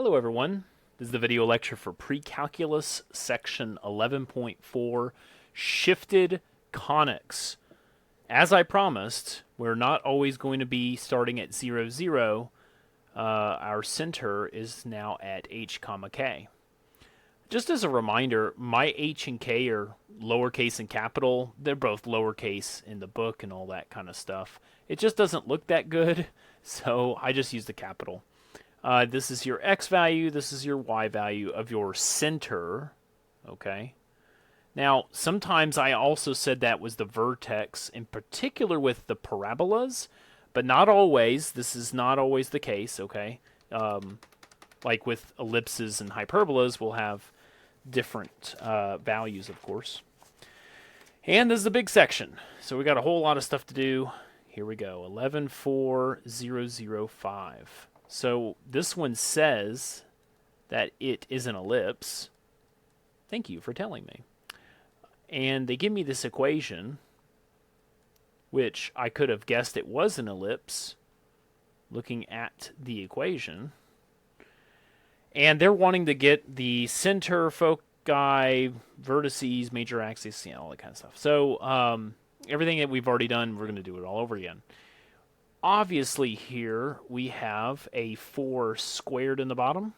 Hello everyone, this is the video lecture for Pre-Calculus section 11.4, Shifted Conics. As I promised, we're not always going to be starting at 0, 0. Our center is now at h comma k. Just as a reminder, my h and k are lowercase and capital. They're both lowercase in the book and all that kind of stuff. It just doesn't look that good, so I just use the capital. This is your x value, this is your y value of your center, okay? Now, sometimes I also said that was the vertex, in particular with the parabolas, but not always. This is not always the case, okay? Like with ellipses and hyperbolas, we'll have different values, of course. And this is a big section, so we got a whole lot of stuff to do. Here we go, 11,4,005. So this one says that it is an ellipse. Thank you for telling me. And they give me this equation, which I could have guessed it was an ellipse, looking at the equation. And they're wanting to get the center, foci, vertices, major axes, you know, all that kind of stuff. So everything that we've already done, we're going to do it all over again. Obviously here we have a 4 squared in the bottom.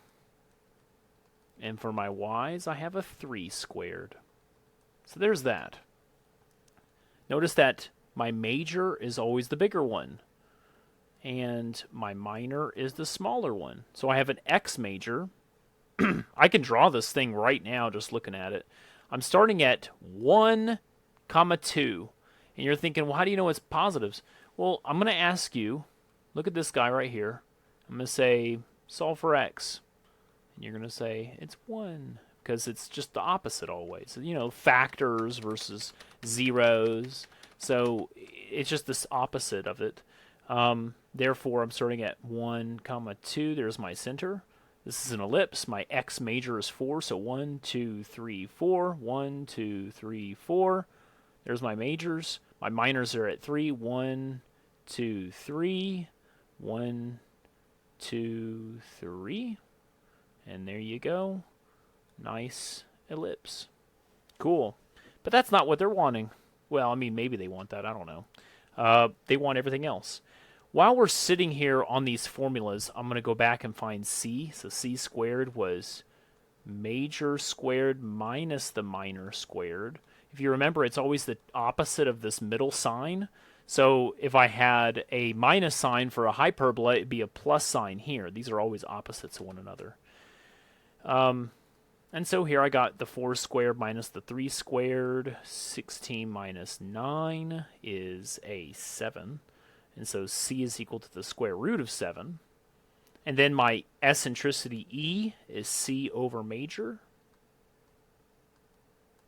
And for my y's, I have a 3 squared. So there's that. Notice that my major is always the bigger one. And my minor is the smaller one. So I have an x major. I can draw this thing right now just looking at it. I'm starting at 1, 2. And you're thinking, well, how do you know it's positives? Well, I'm going to ask you, look at this guy right here. I'm going to say, solve for x. And you're going to say, it's 1, because it's just the opposite always. You know, factors versus zeros. So it's just this opposite of it. Therefore, I'm starting at 1, 2. There's my center. This is an ellipse. My x major is 4, so 1, 2, 3, 4. 1, 2, 3, 4. There's my majors. My minors are at 3. 1, 2, 3. 1, 2, 3. And there you go. Nice ellipse. Cool. But that's not what they're wanting. Well, I mean, maybe they want that. I don't know. They want everything else. While we're sitting here on these formulas, I'm going to go back and find c. So c squared was major squared minus the minor squared. If you remember, it's always the opposite of this middle sign. So if I had a minus sign for a hyperbola, it'd be a plus sign here. These are always opposites of one another. And so here I got the 4 squared minus the 3 squared. 16 minus 9 is a 7. And so c is equal to the square root of 7. And then my eccentricity E is c over major.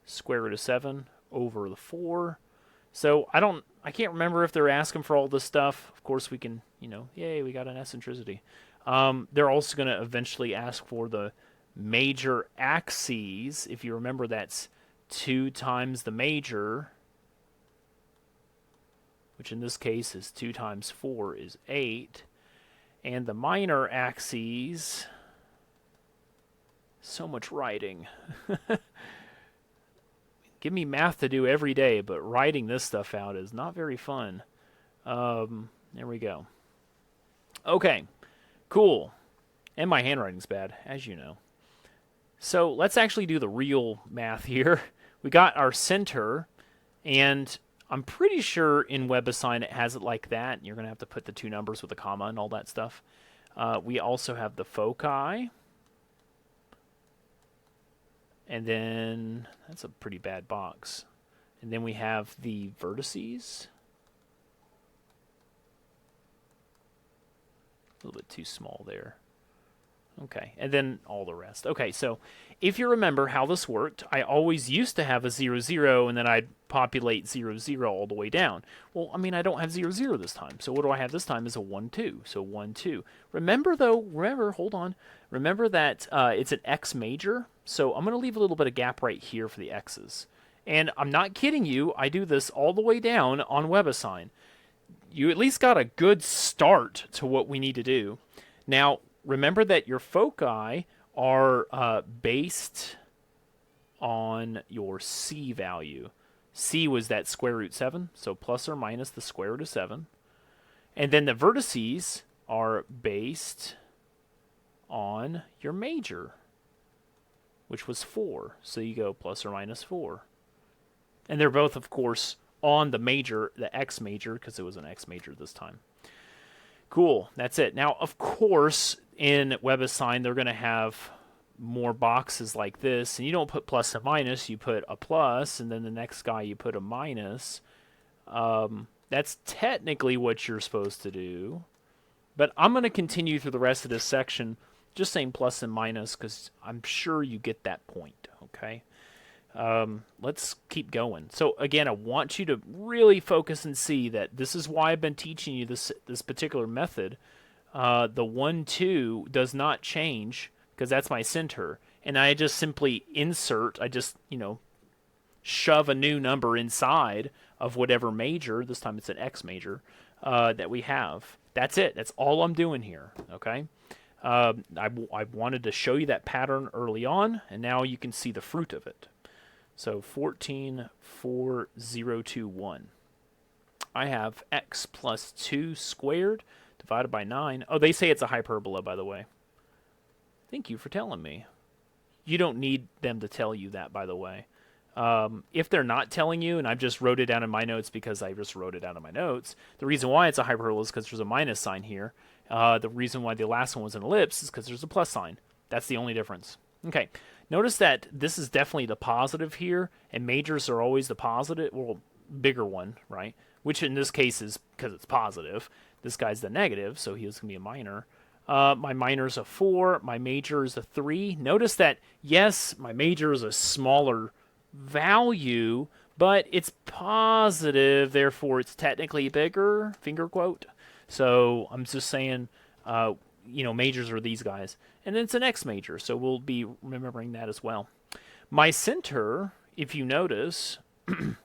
Square root of 7 over the 4. So I can't remember if they're asking for all this stuff. Of course we can, you know, yay, we got an eccentricity. They're also going to eventually ask for the major axes. If you remember, that's 2 times the major, which in this case is 2 times 4 is 8. And the minor axes, so much writing. Give me math to do every day, but writing this stuff out is not very fun. There we go. Okay, cool. And my handwriting's bad, as you know. So let's actually do the real math here. We got our center, and I'm pretty sure in WebAssign it has it like that. You're going to have to put the 2 numbers with a comma and all that stuff. We also have the foci. And then, that's a pretty bad box. And then we have the vertices. A little bit too small there. Okay, and then all the rest. Okay, so if you remember how this worked, I always used to have a 0, 0, and then I'd populate 0, 0 all the way down. Well, I mean, I don't have 0, 0 this time. So what do I have this time is a 1, 2. So 1, 2. Remember, though, hold on. Remember that it's an x major. So I'm going to leave a little bit of gap right here for the x's. And I'm not kidding you. I do this all the way down on WebAssign. You at least got a good start to what we need to do. Now, remember that your foci are based on your C value. C was that square root 7, so plus or minus the square root of 7. And then the vertices are based on your major, which was 4. So you go plus or minus 4. And they're both, of course, on the major, the X major, because it was an X major this time. Cool, that's it. Now, of course, in WebAssign, they're going to have more boxes like this, and you don't put plus and minus, you put a plus, and then the next guy you put a minus. That's technically what you're supposed to do, but I'm going to continue through the rest of this section just saying plus and minus because I'm sure you get that point, okay? Let's keep going. So again, I want you to really focus and see that this is why I've been teaching you this particular method. The 1, 2 does not change because that's my center. And I just simply insert, I just, shove a new number inside of whatever major, this time it's an X major, that we have. That's it. That's all I'm doing here, okay? I wanted to show you that pattern early on, and now you can see the fruit of it. So 14,4,0,2,1. I have x plus 2 squared divided by 9. Oh, they say it's a hyperbola, by the way. Thank you for telling me. You don't need them to tell you that, by the way. If they're not telling you, and I just wrote it down in my notes because I just wrote it down in my notes, the reason why it's a hyperbola is because there's a minus sign here. The reason why the last one was an ellipse is because there's a plus sign. That's the only difference. Okay, notice that this is definitely the positive here, and majors are always the positive, well, bigger one, right? Which in this case is because it's positive. This guy's the negative, so he is going to be a minor. My minor is a 4. My major is a 3. Notice that, yes, my major is a smaller value, but it's positive, therefore it's technically bigger, finger quote. So I'm just saying, majors are these guys. And then it's an X major, so we'll be remembering that as well. My center, if you notice,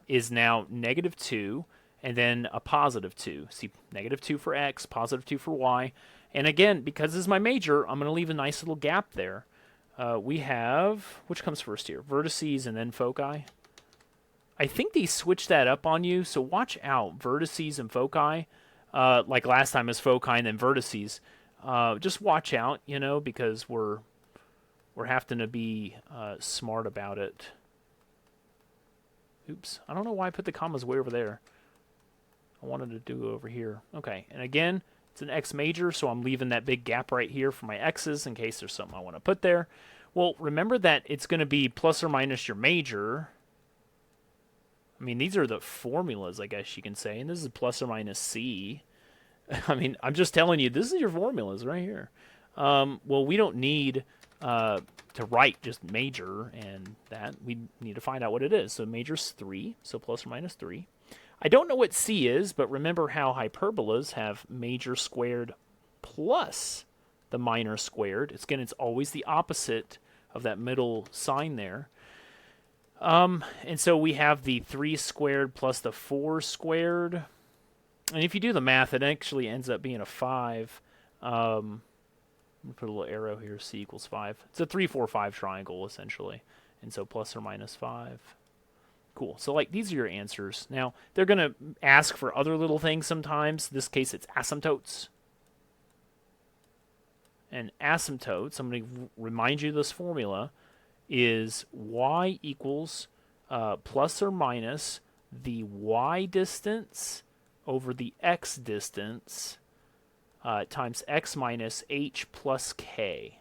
is now negative 2, and then a positive 2. See, negative 2 for X, positive 2 for Y. And again, because this is my major, I'm going to leave a nice little gap there. We have, which comes first here? Vertices and then foci. I think they switched that up on you, so watch out. Vertices and foci, like last time is foci and then vertices. Just watch out, because we're having to be smart about it. Oops, I don't know why I put the commas way over there. I wanted to do it over here. Okay, and again, it's an X major, so I'm leaving that big gap right here for my X's in case there's something I want to put there. Well, remember that it's going to be plus or minus your major. I mean, these are the formulas, I guess you can say, and this is plus or minus C. I mean, I'm just telling you, this is your formulas right here. Well, we don't need to write just major and that. We need to find out what it is. So major's 3, so plus or minus 3. I don't know what C is, but remember how hyperbolas have major squared plus the minor squared. It's always the opposite of that middle sign there. And so we have the 3 squared plus the 4 squared. And if you do the math, it actually ends up being a 5. Let me put a little arrow here, C equals 5. It's a 3, 4, 5 triangle, essentially. And so plus or minus 5. Cool. So, these are your answers. Now, they're going to ask for other little things sometimes. In this case, it's asymptotes. And asymptotes, I'm going to remind you this formula, is y equals plus or minus the y distance over the x distance times x minus h plus k.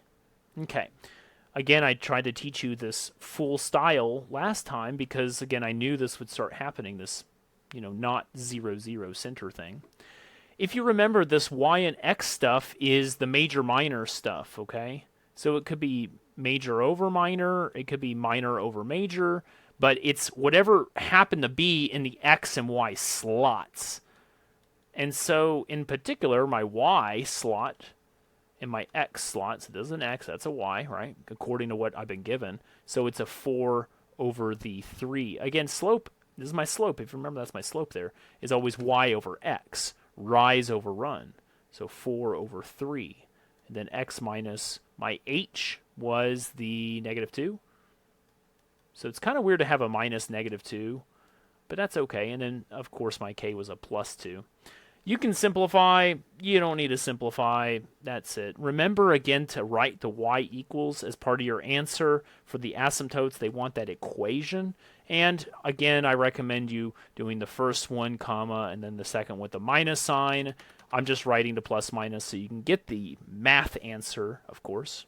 Okay. Again, I tried to teach you this full style last time because, again, I knew this would start happening, this, not 0, 0 center thing. If you remember, this y and x stuff is the major-minor stuff, okay? So it could be major over minor, it could be minor over major, but it's whatever happened to be in the x and y slots. And so, in particular, my y slot and my x slot, so this is an x, that's a y, right? According to what I've been given. So it's a 4 over the 3. Again, slope, this is my slope. If you remember, that's my slope there, is always y over x. Rise over run. So 4 over 3. And then x minus my h was the -2. So it's kind of weird to have a minus -2, but that's okay. And then, of course, my k was a +2. You can simplify. You don't need to simplify. That's it. Remember, again, to write the y equals as part of your answer. For the asymptotes, they want that equation. And, again, I recommend you doing the first one, comma, and then the second with the minus sign. I'm just writing the plus minus so you can get the math answer, of course.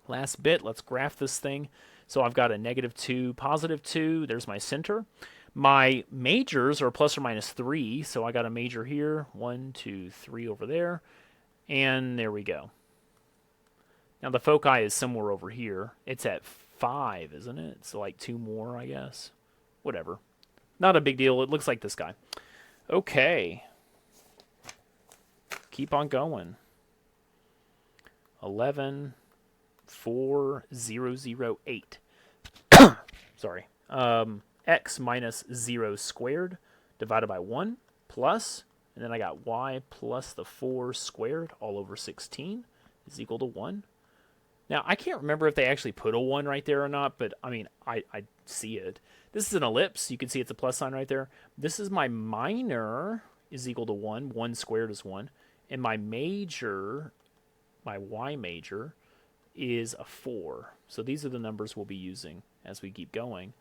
Last bit, let's graph this thing. So I've got a -2, +2. There's my center. My majors are ±3, so I got a major here, 1, 2, 3 over there, and there we go. Now the foci is somewhere over here. It's at 5, isn't it? So like 2 more, I guess. Whatever. Not a big deal. It looks like this guy. Okay. Keep on going. 11, 4, 0, 0, 8. Sorry. X minus 0 squared divided by 1 plus, and then I got y plus the 4 squared all over 16 is equal to 1. Now, I can't remember if they actually put a 1 right there or not, but I mean, I see it. This is an ellipse. You can see it's a plus sign right there. This is my minor is equal to 1. 1 squared is 1. And my major, my y major, is a 4. So these are the numbers we'll be using as we keep going.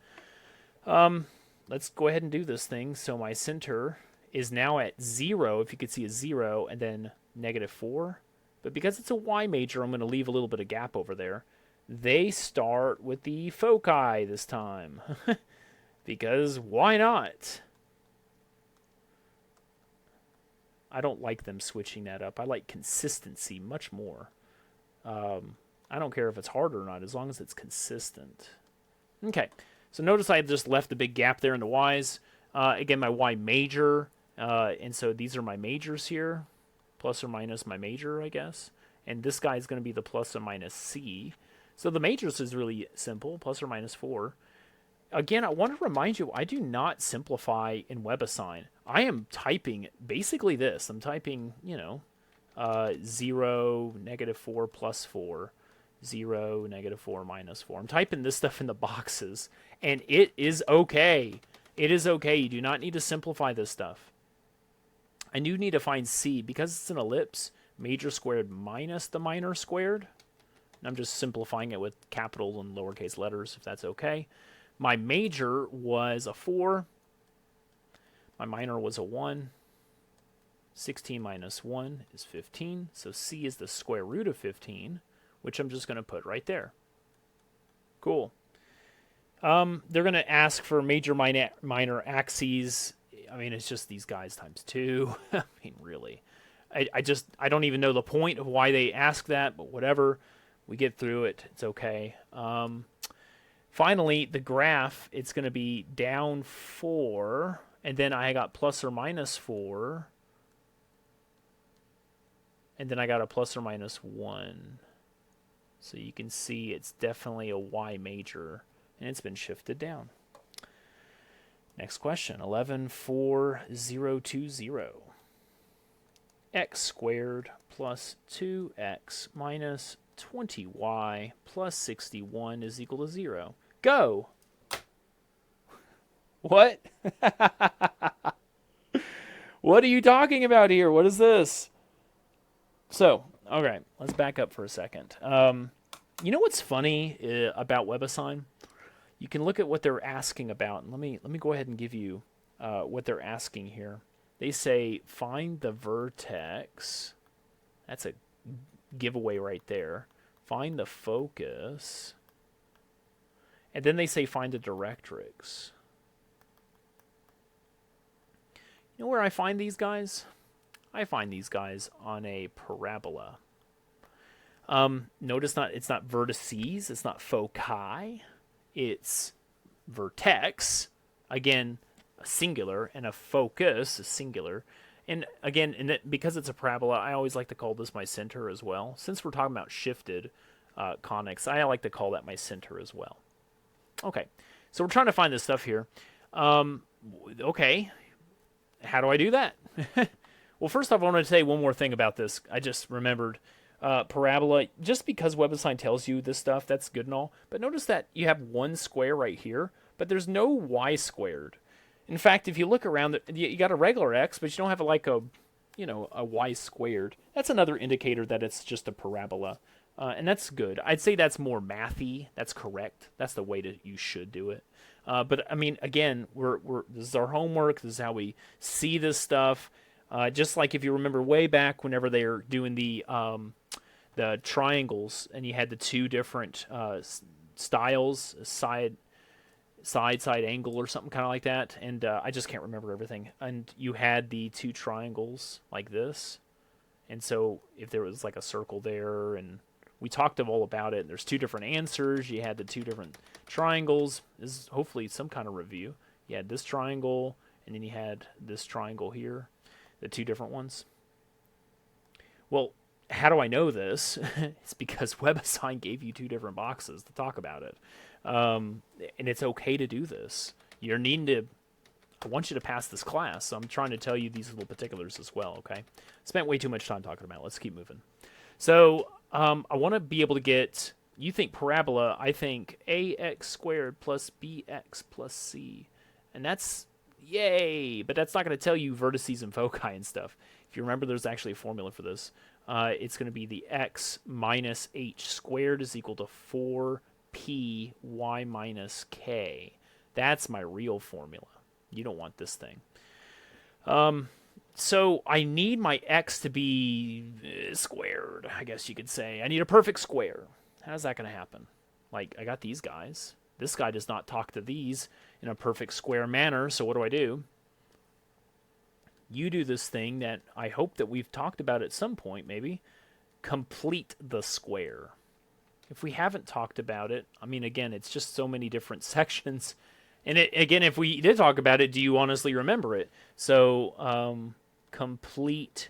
Let's go ahead and do this thing. So my center is now at 0, if you could see a 0, and then -4. But because it's a y major, I'm going to leave a little bit of gap over there. They start with the foci this time. Because why not? I don't like them switching that up. I like consistency much more. I don't care if it's hard or not, as long as it's consistent. Okay. So notice I just left a big gap there in the y's. Again, my y major, and so these are my majors here, plus or minus my major, I guess. And this guy is going to be the plus or minus c. So the majors is really simple, plus or minus 4. Again, I want to remind you, I do not simplify in WebAssign. I am typing basically this. I'm typing, 0, -4 plus 4. 0, -4, minus 4. I'm typing this stuff in the boxes, and it is okay. It is okay. You do not need to simplify this stuff. I do need to find c. Because it's an ellipse, major squared minus the minor squared. And I'm just simplifying it with capital and lowercase letters, if that's okay. My major was a 4. My minor was a 1. 16 minus 1 is 15. So c is the square root of 15. Which I'm just going to put right there. Cool. They're going to ask for major minor axes. I mean, it's just these guys times 2. I mean, really. I don't even know the point of why they ask that, but whatever. We get through it. It's okay. Finally, the graph, it's going to be down 4, and then I got plus or minus 4, and then I got a plus or minus 1. So you can see it's definitely a y major, and it's been shifted down. Next question, 11, 4, 0, 2, 0. X squared plus 2x minus 20y plus 61 is equal to 0. Go! What? What are you talking about here? What is this? So, okay, let's back up for a second. You know what's funny about WebAssign? You can look at what they're asking about. And let me go ahead and give you what they're asking here. They say find the vertex. That's a giveaway right there. Find the focus. And then they say find the directrix. You know where I find these guys? I find these guys on a parabola. Notice it's not vertices, it's not foci, it's vertex. Again, a singular, and a focus, a singular. And again, because it's a parabola, I always like to call this my center as well. Since we're talking about shifted conics, I like to call that my center as well. Okay, so we're trying to find this stuff here. Okay, how do I do that? Well, first off, I want to say one more thing about this. I just remembered. parabola, just because WebAssign tells you this stuff, that's good and all. But notice that you have one square right here, but there's no y squared. In fact, if you look around, you got a regular x, but you don't have like a, a y squared. That's another indicator that it's just a parabola. And that's good. I'd say that's more mathy. That's correct. That's the way that you should do it. But I mean, again, this is our homework. This is how we see this stuff. Just like if you remember way back, whenever they were doing the triangles, and you had the two different styles, side angle or something kind of like that, and I just can't remember everything. And you had the two triangles like this, and so if there was like a circle there, and we talked all about it, and there's two different answers. You had the two different triangles. This is hopefully some kind of review. You had this triangle, and then you had this triangle here, the two different ones. Well, how do I know this? It's because WebAssign gave you two different boxes to talk about it. And it's okay to do this. You're needing to, I want you to pass this class, so I'm trying to tell you these little particulars as well, okay? Spent way too much time talking about it. Let's keep moving. So I want to be able to get, you think parabola, I think ax squared plus bx plus c. And that's, yay, but that's not going to tell you vertices and foci and stuff. If you remember, there's actually a formula for this. It's going to be the x minus h squared is equal to 4p y minus k. That's my real formula. You don't want this thing. So I need my x to be squared, I guess you could say. I need a perfect square. How's that going to happen? Like, I got these guys. This guy does not talk to these in a perfect square manner, so what do? You do this thing that I hope that we've talked about at some point, maybe. Complete the square. If we haven't talked about it, I mean, again, it's just so many different sections. And again, if we did talk about it, do you honestly remember it? So, complete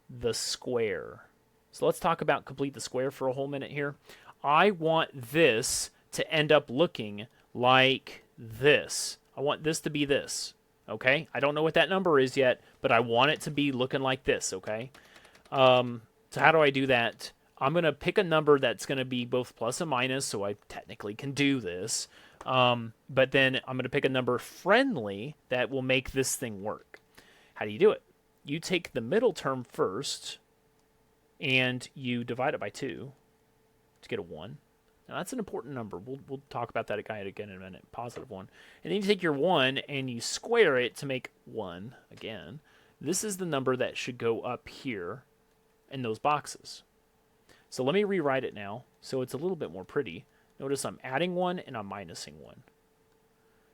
the square. So let's talk about complete the square for a whole minute here. I want this to end up looking like this. I want this to be this. Okay? I don't know what that number is yet, but I want it to be looking like this, okay? So how do I do that? I'm going to pick a number that's going to be both plus and minus, so I technically can do this. But then I'm going to pick a number friendly that will make this thing work. How do you do it? You take the middle term first, and you divide it by 2 to get a 1. Now, that's an important number. We'll talk about that again in a minute. Positive 1. And then you take your 1 and you square it to make 1 again. This is the number that should go up here in those boxes. So let me rewrite it now so it's a little bit more pretty. Notice I'm adding 1 and I'm minusing 1.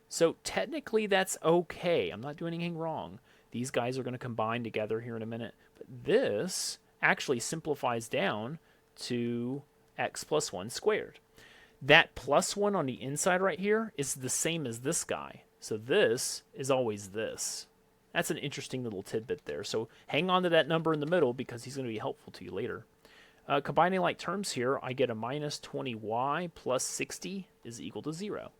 So technically that's okay. I'm not doing anything wrong. These guys are going to combine together here in a minute. But this actually simplifies down to x plus 1 squared. That plus 1 on the inside right here is the same as this guy. So this is always this. That's an interesting little tidbit there. So hang on to that number in the middle because he's going to be helpful to you later. Combining like terms here, I get a minus 20y plus 60 is equal to 0.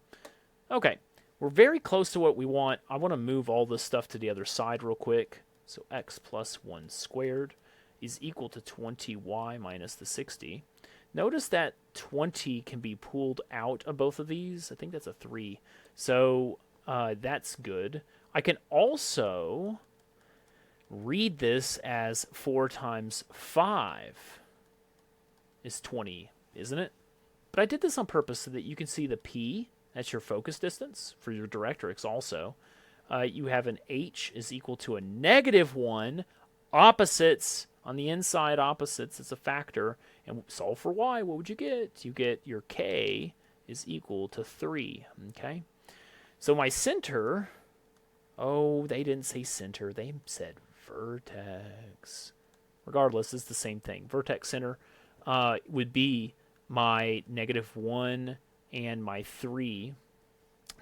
Okay, we're very close to what we want. I want to move all this stuff to the other side real quick. So x plus 1 squared is equal to 20y minus the 60. Notice that 20 can be pulled out of both of these. I think that's a 3. So that's good. I can also read this as 4 times 5 is 20, isn't it? But I did this on purpose so that you can see the P, that's your focus distance for your directrix also. You have an H is equal to a negative 1. Opposites, on the inside opposites, it's a factor. And solve for y, what would you get? You get your K is equal to 3, okay? So my center, oh, they didn't say center, they said vertex. Regardless, it's the same thing. Vertex center would be my negative 1 and my 3.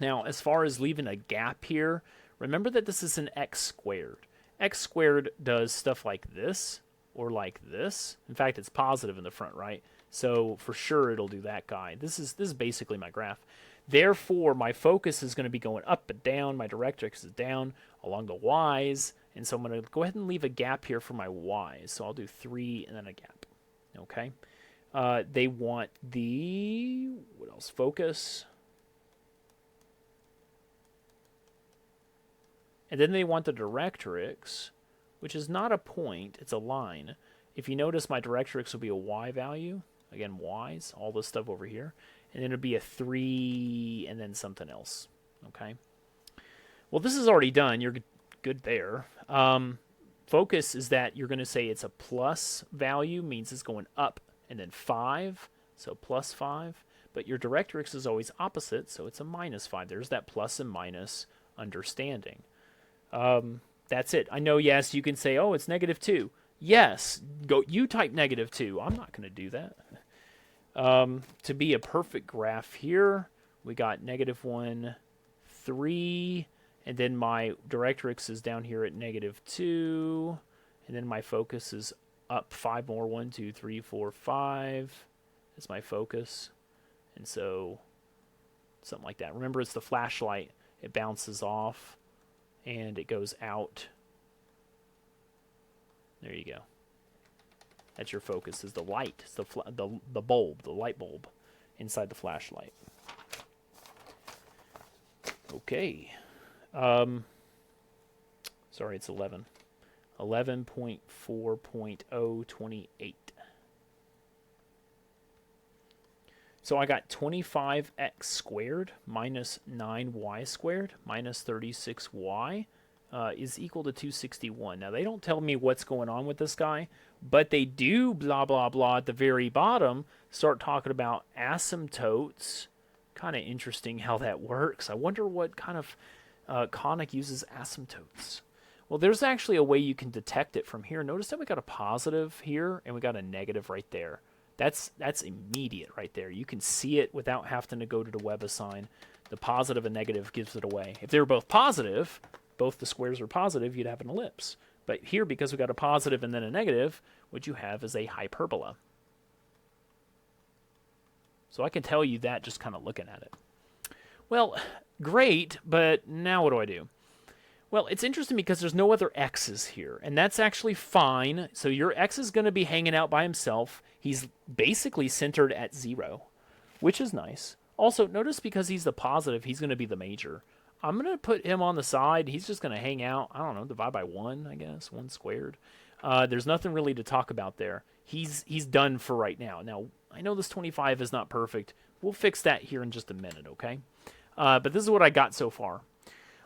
Now, as far as leaving a gap here, remember that this is an x squared. X squared does stuff like this or like this. In fact, it's positive in the front, right? So for sure it'll do that guy. This is basically my graph. Therefore, my focus is going to be going up and down. My directrix is down along the y's. And so I'm going to go ahead and leave a gap here for my y's. So I'll do 3 and then a gap. Okay. They want the, what else? Focus. And then they want the directrix, which is not a point, it's a line. If you notice, my directrix will be a y value. Again, y's, all this stuff over here. And then it'll be a 3 and then something else. Okay. Well, this is already done. You're good there. Focus is that you're going to say it's a plus value, means it's going up, and then 5, so plus 5. But your directrix is always opposite, so it's a minus 5. There's that plus and minus understanding. That's it. I know, yes, you can say, oh, it's -2. Yes, go. You type -2. I'm not going to do that. To be a perfect graph here, we got -1, 3, and then my directrix is down here at -2, and then my focus is up 5 more. 1, 2, 3, 4, 5 is my focus, and so something like that. Remember, it's the flashlight. It bounces off, and it goes out. There you go. That's your focus, is the light. It's the bulb, the light bulb inside the flashlight. Okay. Sorry, it's 11. 11.4.028. So I got 25x squared minus 9y squared minus 36y is equal to 261. Now, they don't tell me what's going on with this guy, but they do, blah, blah, blah, at the very bottom, start talking about asymptotes. Kind of interesting how that works. I wonder what kind of conic uses asymptotes. Well, there's actually a way you can detect it from here. Notice that we got a positive here, and we got a negative right there. That's immediate right there. You can see it without having to go to the WebAssign. The positive and negative gives it away. If they were both positive, both the squares are positive, you'd have an ellipse. But here, because we got a positive and then a negative, what you have is a hyperbola. So I can tell you that just kind of looking at it. Well, great, but now what do I do? Well, it's interesting because there's no other x's here, and that's actually fine. So your x is going to be hanging out by himself. He's basically centered at 0, which is nice. Also, notice because he's the positive, he's going to be the major. I'm going to put him on the side. He's just going to hang out. I don't know, divide by 1, I guess, 1 squared. There's nothing really to talk about there. He's done for right now. Now, I know this 25 is not perfect. We'll fix that here in just a minute, okay? But this is what I got so far.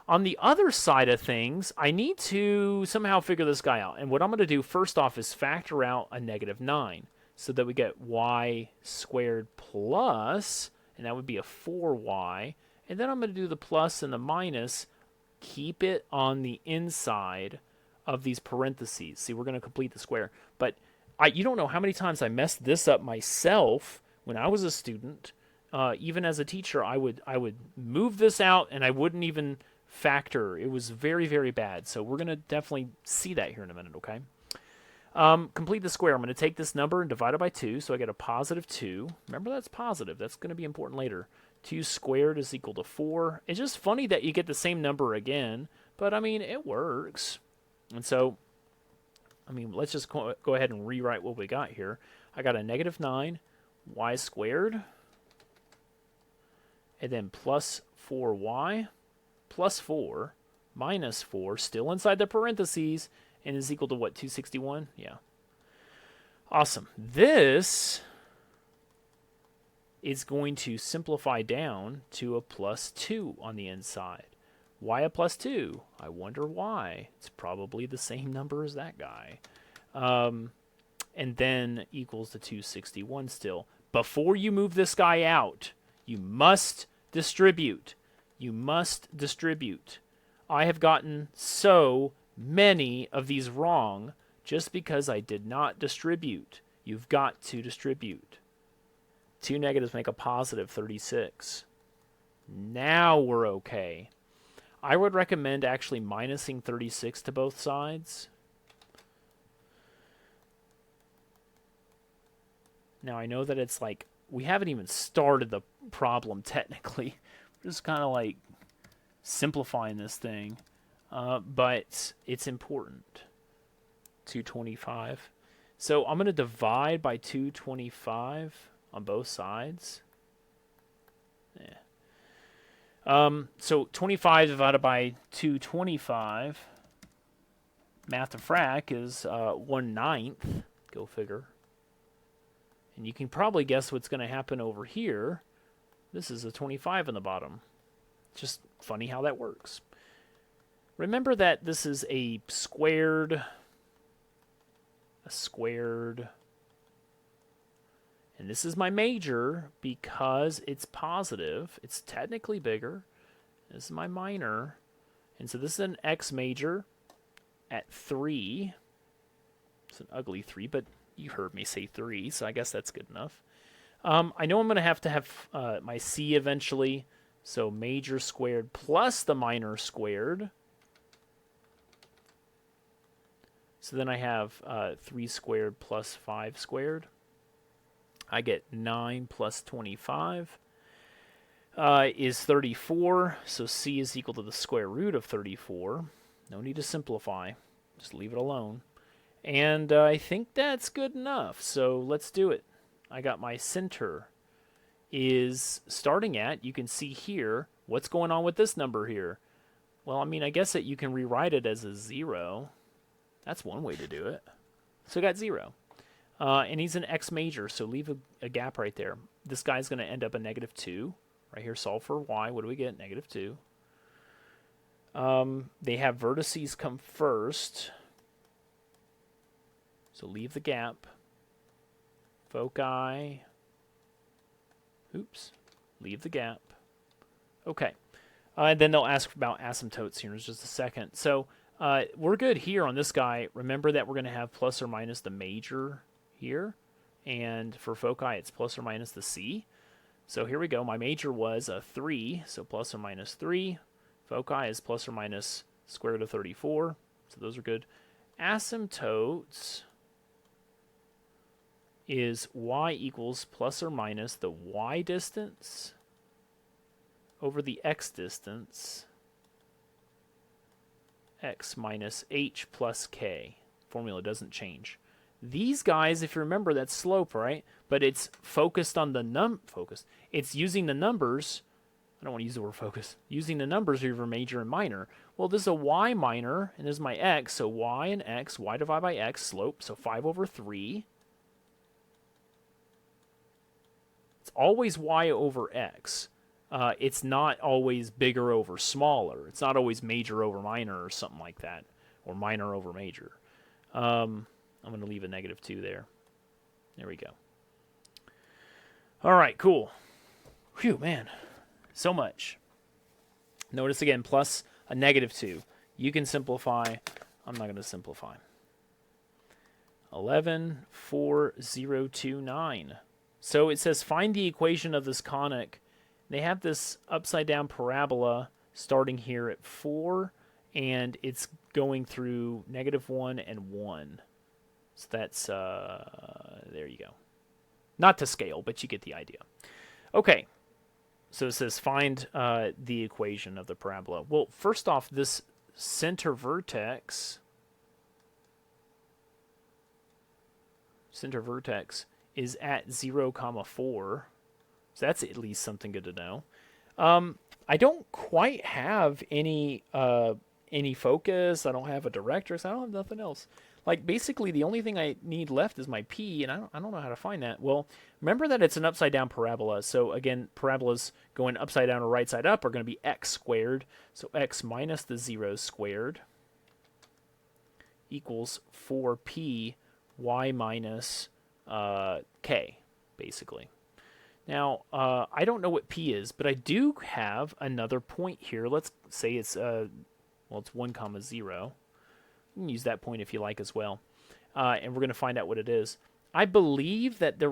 On the other side of things, I need to somehow figure this guy out. And what I'm going to do first off is factor out a -9 so that we get y squared plus, and that would be a 4y. And then I'm going to do the plus and the minus, keep it on the inside of these parentheses. See, we're going to complete the square. But you don't know how many times I messed this up myself when I was a student. Even as a teacher, I would move this out and I wouldn't even factor. It was very, very bad. So we're going to definitely see that here in a minute, okay? Complete the square. I'm going to take this number and divide it by 2, so I get a positive 2. Remember, that's positive. That's going to be important later. 2 squared is equal to 4. It's just funny that you get the same number again, but, I mean, it works. And so, I mean, let's just go ahead and rewrite what we got here. I got a -9 y squared, and then plus 4y, plus 4, minus 4, still inside the parentheses, and is equal to what, 261? Yeah. Awesome. This is going to simplify down to a plus 2 on the inside. Why a plus 2? I wonder why. It's probably the same number as that guy. And then equals to 261 still. Before you move this guy out, you must distribute. You must distribute. I have gotten so many of these wrong just because I did not distribute. You've got to distribute. 2 negatives make a positive 36. Now we're okay. I would recommend actually minusing 36 to both sides. Now I know that it's like, we haven't even started the problem technically. We're just kind of like simplifying this thing. But it's important. 225. So I'm going to divide by 225 on both sides. So 25 divided by 225, math to frac is 1/9. Go figure. And you can probably guess what's going to happen over here. This is a 25 on the bottom. Just funny how that works. Remember that this is a squared, and this is my major because it's positive. It's technically bigger. This is my minor. And so this is an X major at 3. It's an ugly 3, but you heard me say 3, so I guess that's good enough. I know I'm going to have my C eventually. So major squared plus the minor squared. So then I have 3 squared plus 5 squared. I get 9 plus 25 is 34. So C is equal to the square root of 34. No need to simplify. Just leave it alone. And I think that's good enough. So let's do it. I got my center is starting at, you can see here, what's going on with this number here? Well, I mean, I guess that you can rewrite it as a 0. That's one way to do it. So I got 0. And he's an X major, so leave a gap right there. This guy's going to end up a -2. Right here, solve for Y. What do we get? -2. They have vertices come first. So leave the gap. Foci. Oops. Leave the gap. Okay. And then they'll ask about asymptotes here in just a second. So we're good here on this guy. Remember that we're going to have plus or minus the major here. And for foci, it's plus or minus the C. So here we go. My major was a 3, so plus or minus 3. Foci is plus or minus square root of 34. So those are good. Asymptotes is y equals plus or minus the y distance over the x distance, x minus h plus k. Formula doesn't change. These guys, if you remember, that's slope, right? But it's focused on the it's using the numbers. I don't want to use the word focus. Using the numbers of your major and minor. Well, this is a y minor, and this is my x, so y and x, y divided by x, slope, so 5/3. It's always y over x. It's not always bigger over smaller. It's not always major over minor or something like that, or minor over major. I'm going to leave a -2 there. There we go. All right, cool. Phew, man. So much. Notice again, plus a -2. You can simplify. I'm not going to simplify. 11,4,029. So it says find the equation of this conic. They have this upside down parabola starting here at 4, and it's going through -1 and 1. So that's, there you go. Not to scale, but you get the idea. Okay, so it says find the equation of the parabola. Well, first off, this center vertex is at 0,4. So that's at least something good to know. I don't quite have any focus. I don't have a directrix. I don't have nothing else. Like, basically, the only thing I need left is my P, and I don't know how to find that. Well, remember that it's an upside-down parabola. So, again, parabolas going upside down or right side up are going to be x squared. So, x minus the 0 squared equals 4p y minus k, basically. Now, I don't know what p is, but I do have another point here. Let's say it's, it's 1, 0. You can use that point if you like as well. And we're going to find out what it is. I believe that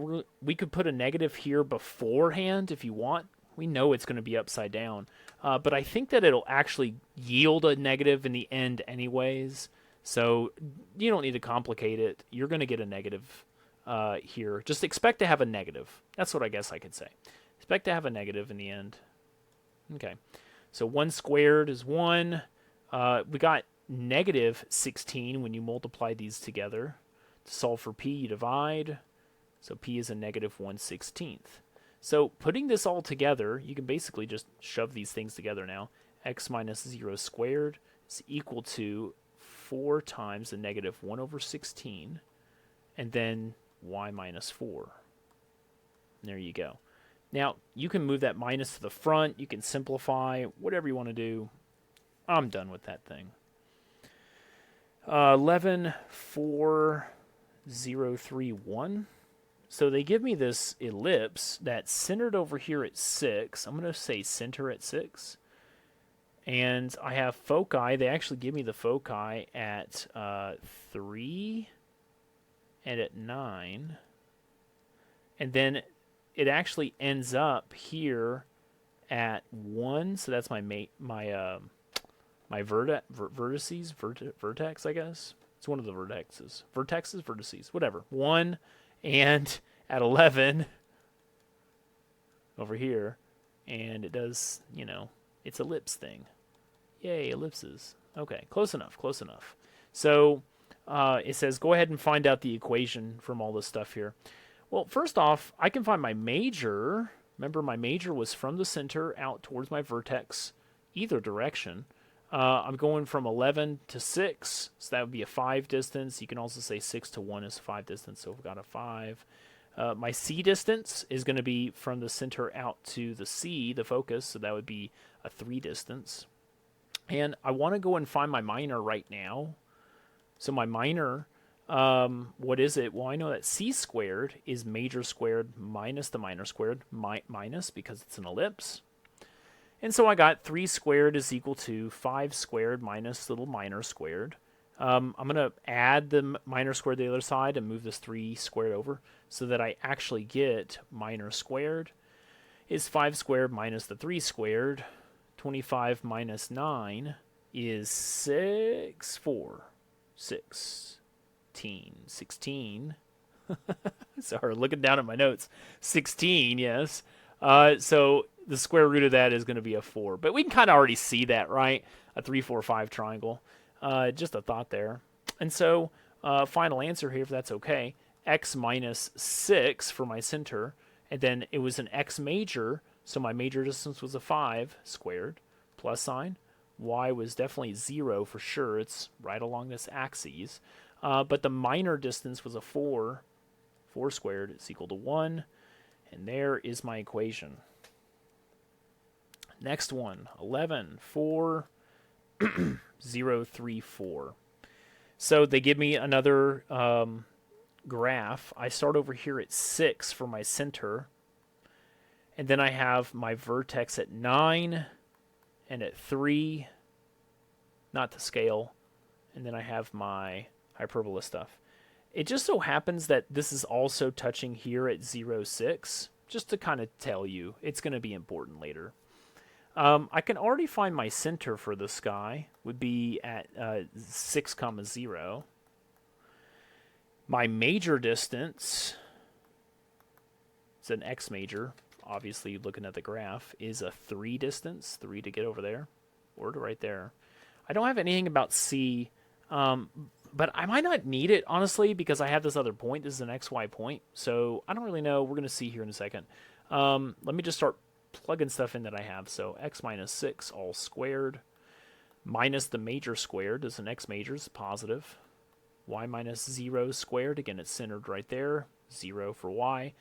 we could put a negative here beforehand if you want. We know it's going to be upside down. But I think that it'll actually yield a negative in the end anyways. So you don't need to complicate it. You're going to get a negative here. Just expect to have a negative. That's what I guess I could say. Expect to have a negative in the end. Okay. So 1 squared is 1. We got -16 when you multiply these together. To solve for p, you divide. So p is a negative 1/16. So putting this all together, you can basically just shove these things together now. X minus 0 squared is equal to 4 times the negative 1/16, and then y minus 4. There you go. Now, you can move that minus to the front. You can simplify, whatever you want to do. I'm done with that thing. 11,4,0,3,1. So they give me this ellipse that's centered over here at 6. I'm going to say center at 6. And I have foci. They actually give me the foci at 3 and at 9. And then it actually ends up here at 1. So that's my vertex, I guess. It's one of the vertexes. Vertices, whatever. 1 and at 11 over here. And it does, it's ellipse thing. Yay, ellipses. Okay, close enough. So it says go ahead and find out the equation from all this stuff here. Well, first off, I can find my major. Remember, my major was from the center out towards my vertex, either direction. I'm going from 11 to 6, so that would be a 5 distance. You can also say 6 to 1 is 5 distance, so we've got a 5. My C distance is going to be from the center out to the C, the focus, so that would be a 3 distance. And I want to go and find my minor right now. So my minor, what is it? Well, I know that C squared is major squared minus the minor squared, minus because it's an ellipse. And so I got 3 squared is equal to 5 squared minus little minor squared. I'm going to add the minor squared to the other side and move this 3 squared over so that I actually get minor squared is 5 squared minus the 3 squared. 25 minus 9 is 6/4. 16. Sorry, looking down at my notes. 16, yes. So the square root of that is going to be a 4. But we can kind of already see that, right? A 3, 4, 5 triangle. Just a thought there. And so final answer here, if that's okay, x minus 6 for my center. And then it was an x major, so my major distance was a 5 squared, plus sign. Y was definitely 0 for sure. It's right along this axis. But the minor distance was a 4. 4 squared is equal to 1. And there is my equation. Next one, 11,4,0,3,4. So they give me another graph. I start over here at 6 for my center. And then I have my vertex at 9 and at 3, not to scale. And then I have my hyperbola stuff. It just so happens that this is also touching here at 0, 6, just to kind of tell you. It's going to be important later. I can already find my center for the sky, would be at 6, 0. My major distance, it's an X major, obviously looking at the graph, is a 3 distance, 3 to get over there, or to right there. I don't have anything about C, but I might not need it, honestly, because I have this other point. This is an XY point, so I don't really know. We're going to see here in a second. Let me just start plugging stuff in that I have. So x minus 6 all squared minus the major squared is an x major, is positive. Y minus 0 squared, again, it's centered right there, 0 for y.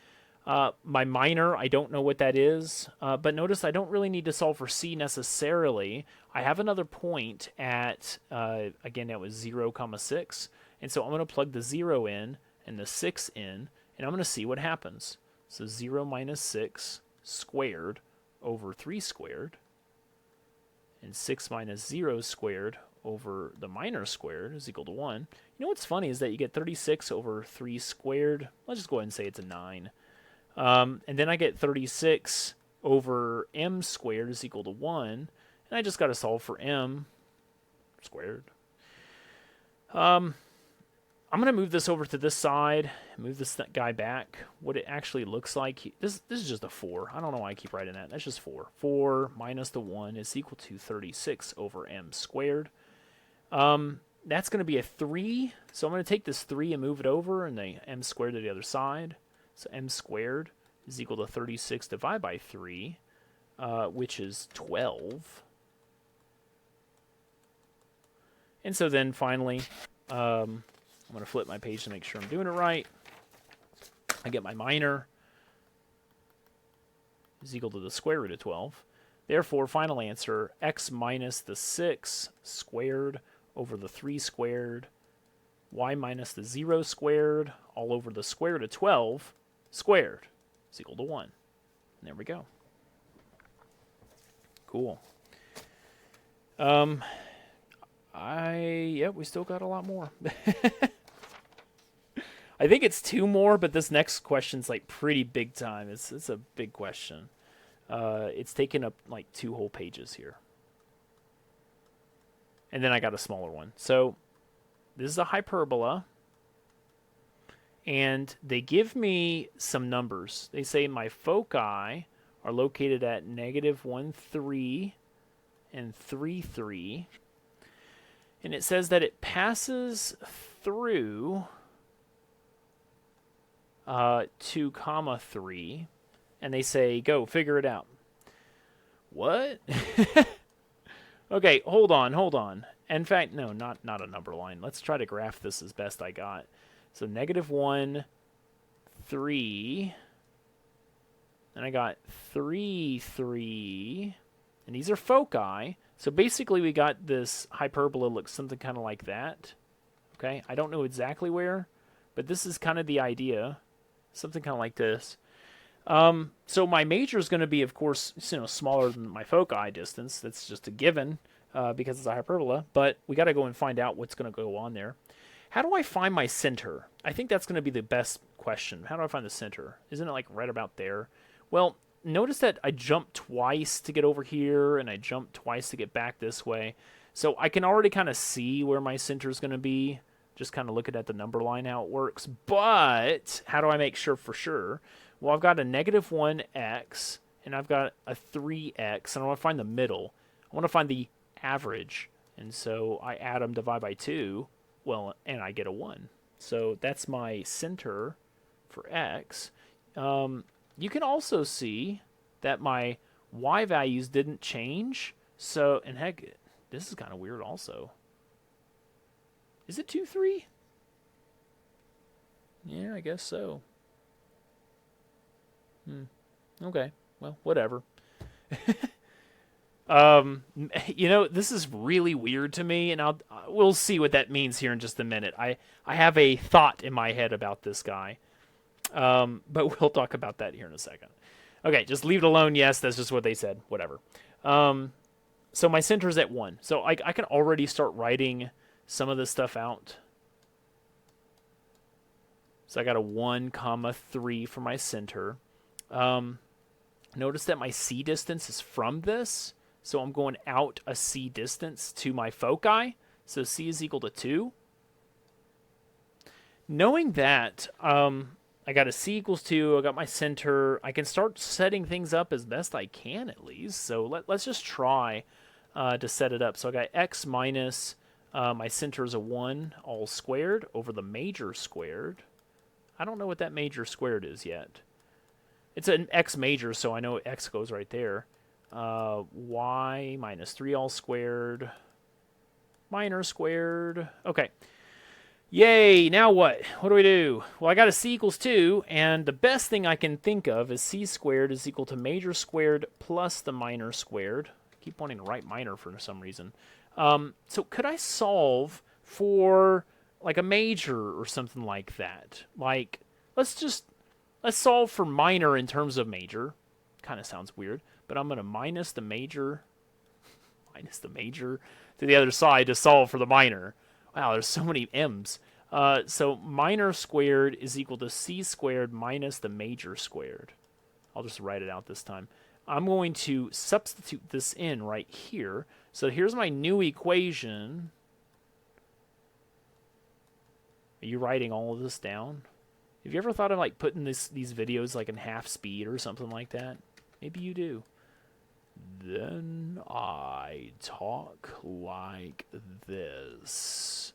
My minor, I don't know what that is, but notice I don't really need to solve for C necessarily. I have another point at, again, that was 0, 6, and so I'm going to plug the 0 in and the 6 in, and I'm going to see what happens. So 0 minus 6 squared over 3 squared, and 6 minus 0 squared over the minor squared is equal to 1. You know what's funny is that you get 36 over 3 squared. Let's just go ahead and say it's a 9. And then I get 36 over m squared is equal to 1. And I just got to solve for m squared. I'm going to move this over to this side, move this guy back. What it actually looks like, this is just a 4. I don't know why I keep writing that. That's just 4. 4 minus the 1 is equal to 36 over m squared. that's going to be a 3. So I'm going to take this 3 and move it over, and the m squared to the other side. So m squared is equal to 36 divided by 3, which is 12. And so then finally, I'm going to flip my page to make sure I'm doing it right. I get my minor is equal to the square root of 12. Therefore, final answer, x minus the 6 squared over the 3 squared, y minus the 0 squared, all over the square root of 12 squared is equal to 1. And there we go. Cool. We still got a lot more. I think it's 2 more, but this next question's like pretty big time. It's a big question. It's taken up like 2 whole pages here. And then I got a smaller one. So this is a hyperbola. And they give me some numbers. They say my foci are located at -1, 3 and 3, 3. And it says that it passes through 2, 3. And they say, go, figure it out. What? Okay, hold on. In fact, no, not a number line. Let's try to graph this as best I got. So -1, 3. Then I got 3, 3. And these are foci. So basically we got this hyperbola looks something kind of like that. Okay, I don't know exactly where, but this is kind of the idea. Something kind of like this. So my major is going to be, of course, smaller than my foci distance. That's just a given because it's a hyperbola. But we got to go and find out what's going to go on there. How do I find my center? I think that's going to be the best question. How do I find the center? Isn't it like right about there? Well, notice that I jumped twice to get over here, and I jumped twice to get back this way. So I can already kind of see where my center is going to be. Just kind of looking at the number line, how it works. But how do I make sure for sure? Well, I've got a -1x, and I've got a 3x, and I want to find the middle. I want to find the average. And so I add them, divide by 2, well, and I get a 1. So that's my center for x. You can also see that my y values didn't change. So, and heck, this is kind of weird also. Is it 2, 3? Yeah, I guess so. Okay, well, whatever. This is really weird to me, and we'll see what that means here in just a minute. I have a thought in my head about this guy, but we'll talk about that here in a second. Okay, just leave it alone. Yes, that's just what they said. Whatever. So my center's at 1. So I can already start writing some of this stuff out. So I got a 1, 3 for my center. Notice that my C distance is from this. So I'm going out a C distance to my foci. So C is equal to 2. Knowing that, I got a C equals 2. I got my center. I can start setting things up as best I can at least. So let's just try to set it up. So I got x minus my center is a 1 all squared over the major squared. I don't know what that major squared is yet. It's an x major, so I know x goes right there. Y minus 3 all squared. Minor squared. Okay. Yay, now what? What do we do? Well, I got a c equals 2, and the best thing I can think of is c squared is equal to major squared plus the minor squared. I keep wanting to write minor for some reason. So could I solve for like a major or something like that? Like, let's solve for minor in terms of major. Kind of sounds weird, but I'm going to minus the major to the other side to solve for the minor. Wow, there's so many m's. So minor squared is equal to c squared minus the major squared. I'll just write it out this time. I'm going to substitute this in right here. So here's my new equation. Are you writing all of this down? Have you ever thought of like putting these videos like in half speed or something like that? Maybe you do. then I talk like this.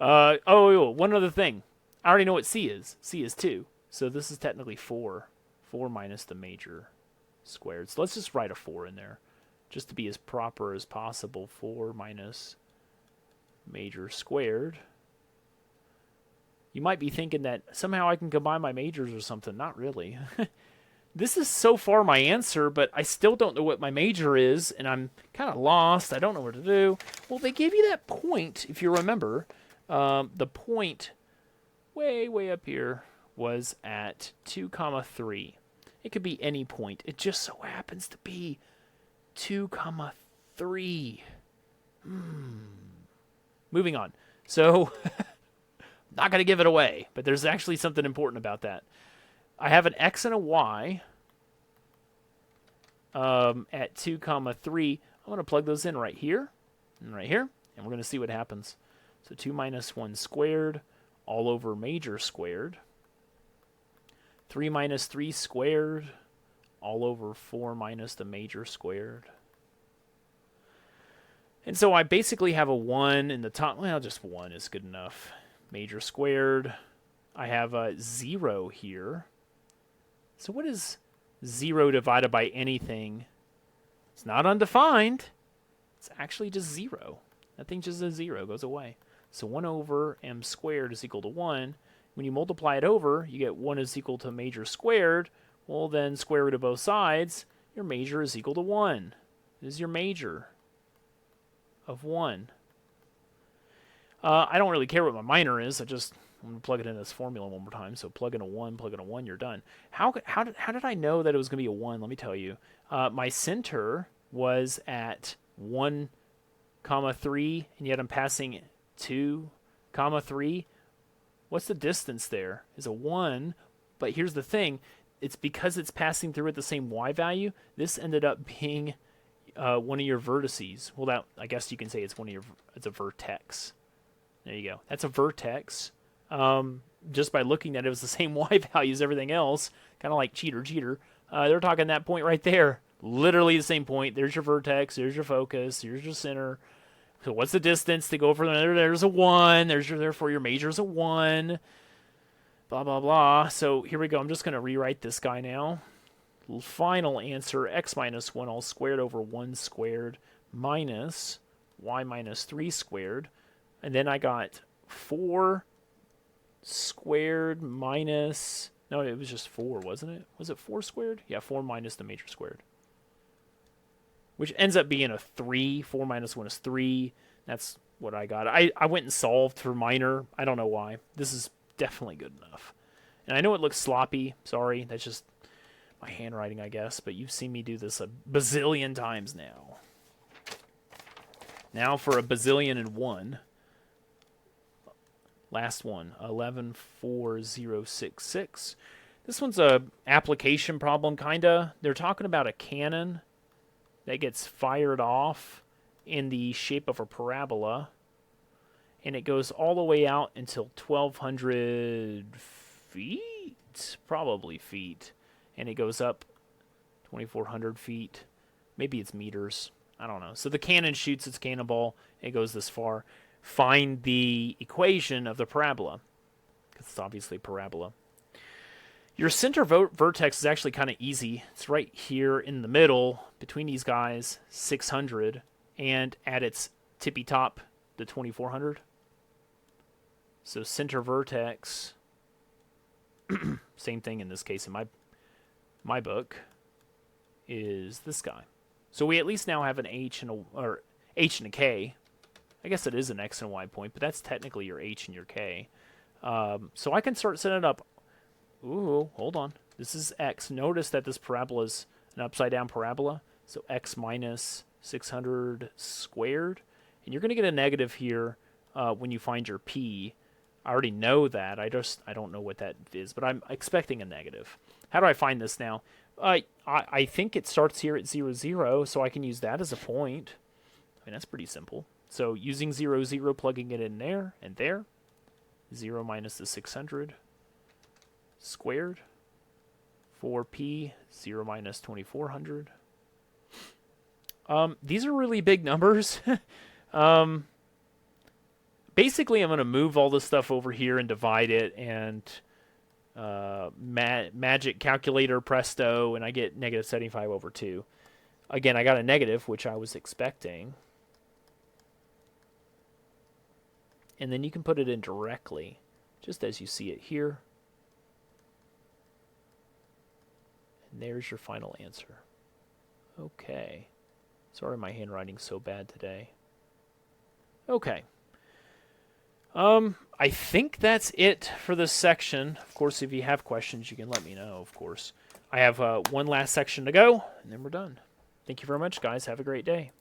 Oh, one other thing. I already know what C is. C is 2. So this is technically 4. 4 minus the major squared. So let's just write a 4 in there, just to be as proper as possible. 4 minus major squared. You might be thinking that somehow I can combine my majors or something. Not really. This is so far my answer, but I still don't know what my major is, and I'm kind of lost. I don't know what to do. Well, they gave you that point, if you remember. The point way up here was at 2, 3. It could be any point. It just so happens to be 2, 3. Moving on. So, not going to give it away, but there's actually something important about that. I have an x and a y at 2, 3. I'm going to plug those in right here and right here, and we're going to see what happens. So 2 minus 1 squared all over major squared. 3 minus 3 squared all over 4 minus the major squared. And so I basically have a 1 in the top. Well, just 1 is good enough. Major squared. I have a 0 here. So what is 0 divided by anything? It's not undefined. It's actually just 0. That thing just is 0. Goes away. So 1 over m squared is equal to 1. When you multiply it over, you get 1 is equal to major squared. Well, then square root of both sides, your major is equal to 1. This is your major of 1. I don't really care what my minor is. I'm going to plug it in this formula one more time. So plug in a 1, you're done. How did I know that it was going to be a 1? Let me tell you. My center was at 1, 3, and yet I'm passing 2, 3. What's the distance there? Is a 1, but here's the thing. It's because it's passing through at the same y value. This ended up being one of your vertices. Well, that I guess you can say it's it's a vertex. There you go. That's a vertex. Just by looking at it, it was the same y value as everything else. Kind of like cheater. They're talking that point right there. Literally the same point. There's your vertex. There's your focus. Here's your center. So what's the distance to go from there? There's a 1. Therefore your major is a 1. Blah, blah, blah. So here we go. I'm just going to rewrite this guy now. Final answer, x minus 1 all squared over 1 squared minus y minus 3 squared. And then I got 4 squared minus... No, it was just 4, wasn't it? Was it 4 squared? Yeah, 4 minus the major squared. Which ends up being a 3. 4 minus 1 is 3. That's what I got. I went and solved for minor. I don't know why. This is definitely good enough. And I know it looks sloppy. Sorry. That's just my handwriting, I guess. But you've seen me do this a bazillion times now. Now for a bazillion and 1. Last one. 114066. This one's a application problem, kinda. They're talking about a cannon that gets fired off in the shape of a parabola, and it goes all the way out until 1,200 feet, probably feet, and it goes up 2,400 feet. Maybe it's meters. I don't know. So the cannon shoots its cannonball, and it goes this far. Find the equation of the parabola, because it's obviously a parabola. Your center vertex is actually kind of easy. It's right here in the middle between these guys, 600, and at its tippy top, the 2,400. So center vertex, same thing in this case in my book, is this guy. So we at least now have an H and a K. I guess it is an X and Y point, but that's technically your H and your K. So I can start setting it up. Ooh, hold on. This is X. Notice that this parabola is an upside-down parabola. So X minus 600 squared. And you're going to get a negative here when you find your P. I already know that. I don't know what that is, but I'm expecting a negative. How do I find this now? I think it starts here at 0, 0, so I can use that as a point. I mean, that's pretty simple. So using 0, 0, plugging it in there and there. 0 minus the 600 squared. 4p, 0 minus 2400. These are really big numbers. Basically, I'm going to move all this stuff over here and divide it, and magic calculator presto, and I get negative 75 over 2. Again, I got a negative, which I was expecting. And then you can put it in directly, just as you see it here. And there's your final answer. Okay. Sorry my handwriting's so bad today. Okay. I think that's it for this section. Of course, if you have questions, you can let me know, of course. I have one last section to go, and then we're done. Thank you very much, guys. Have a great day.